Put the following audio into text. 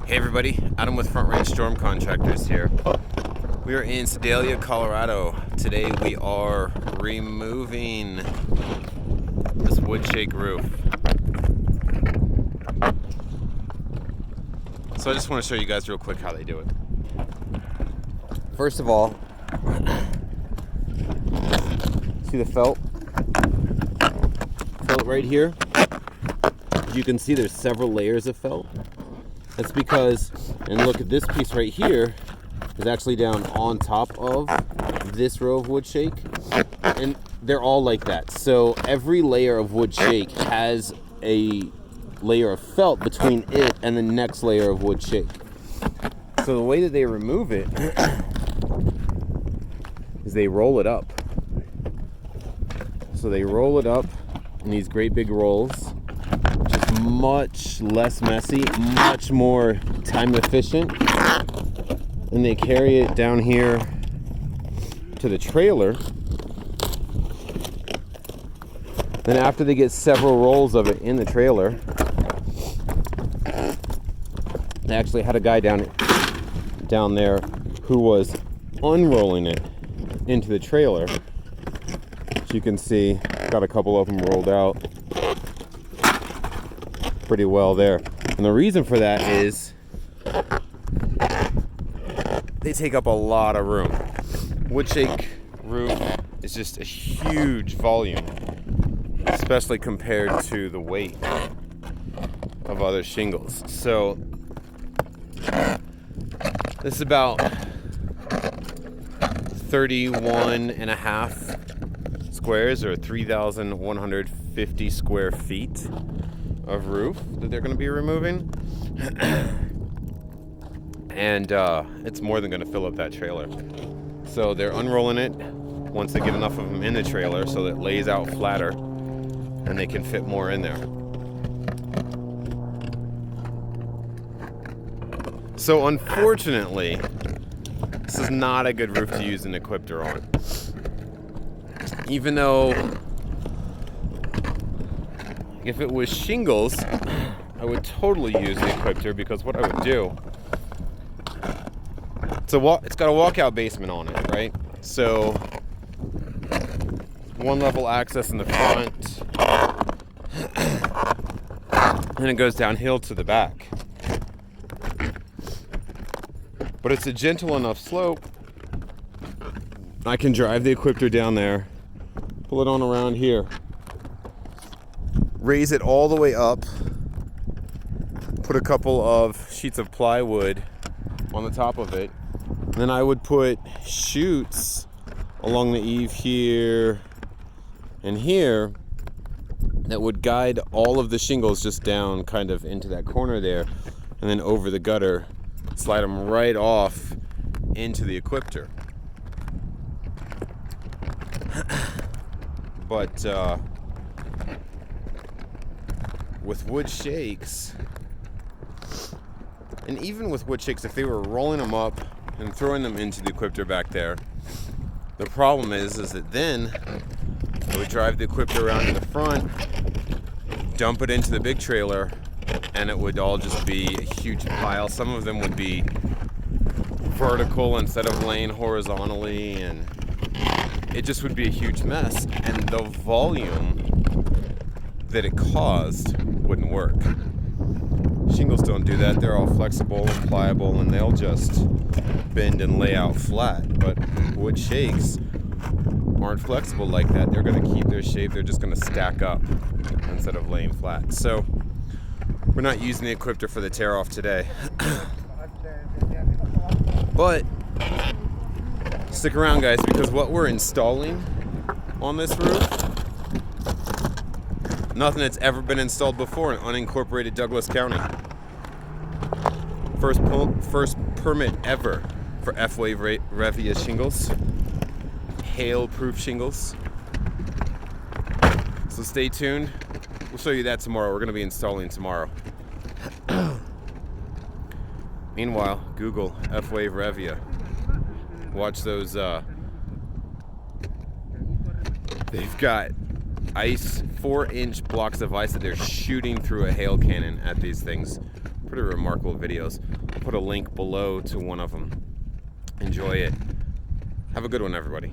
Hey everybody, Adam with Front Range Storm Contractors here. We are in Sedalia, Colorado. Today we are removing this wood shake roof. So I just want to show you guys real quick how they do it. First of all, see the felt? Felt right here? You can see there's several layers of felt. That's because, and look at this piece right here, is actually down on top of this row of wood shake, and they're all like that. So every layer of wood shake has a layer of felt between it and the next layer of wood shake. So the way that they remove it is they roll it up. So they roll it up in these great big rolls. Much less messy, much more time efficient, and they carry it down here to the trailer. Then after they get several rolls of it in the trailer, they actually had a guy down there who was unrolling it into the trailer. As you can see, got a couple of them rolled out pretty well there. And the reason for that is they take up a lot of room. Wood shake roof is just a huge volume, especially compared to the weight of other shingles. So this is about 31 and a half squares, or 3,150 square feet of roof that they're going to be removing. And it's more than going to fill up that trailer. So they're unrolling it once they get enough of them in the trailer so that it lays out flatter and they can fit more in there. So unfortunately, this is not a good roof to use an equipter on. Even though if it was shingles, I would totally use the equipter, because what I would do, it's got a walkout basement on it, right? So one level access in the front, and it goes downhill to the back. But it's a gentle enough slope. I can drive the equipter down there, pull it on around here, raise it all the way up, put a couple of sheets of plywood on the top of it, and then I would put chutes along the eave here and here that would guide all of the shingles just down kind of into that corner there, and then over the gutter, slide them right off into the equipter. But with wood shakes, and even with wood shakes, if they were rolling them up and throwing them into the equipter back there, the problem is that then I would drive the equipter around to the front, dump it into the big trailer, and it would all just be a huge pile. Some of them would be vertical instead of laying horizontally, and it just would be a huge mess, and the volume that it caused wouldn't work. Shingles don't do that. They're all flexible and pliable, and they'll just bend and lay out flat. But wood shakes aren't flexible like that. They're going to keep their shape. They're just going to stack up instead of laying flat. So we're not using the equipter for the tear off today. But stick around, guys, because what we're installing on this roof, nothing that's ever been installed before in unincorporated Douglas County. First permit ever for F-Wave Revia shingles, hail-proof shingles. So stay tuned. We'll show you that tomorrow. We're going to be installing tomorrow. Meanwhile, Google F-Wave Revia. Watch those. They've got ice, 4-inch blocks of ice that they're shooting through a hail cannon at these things Pretty remarkable videos. I'll put a link below to one of them. Enjoy it. Have a good one, everybody.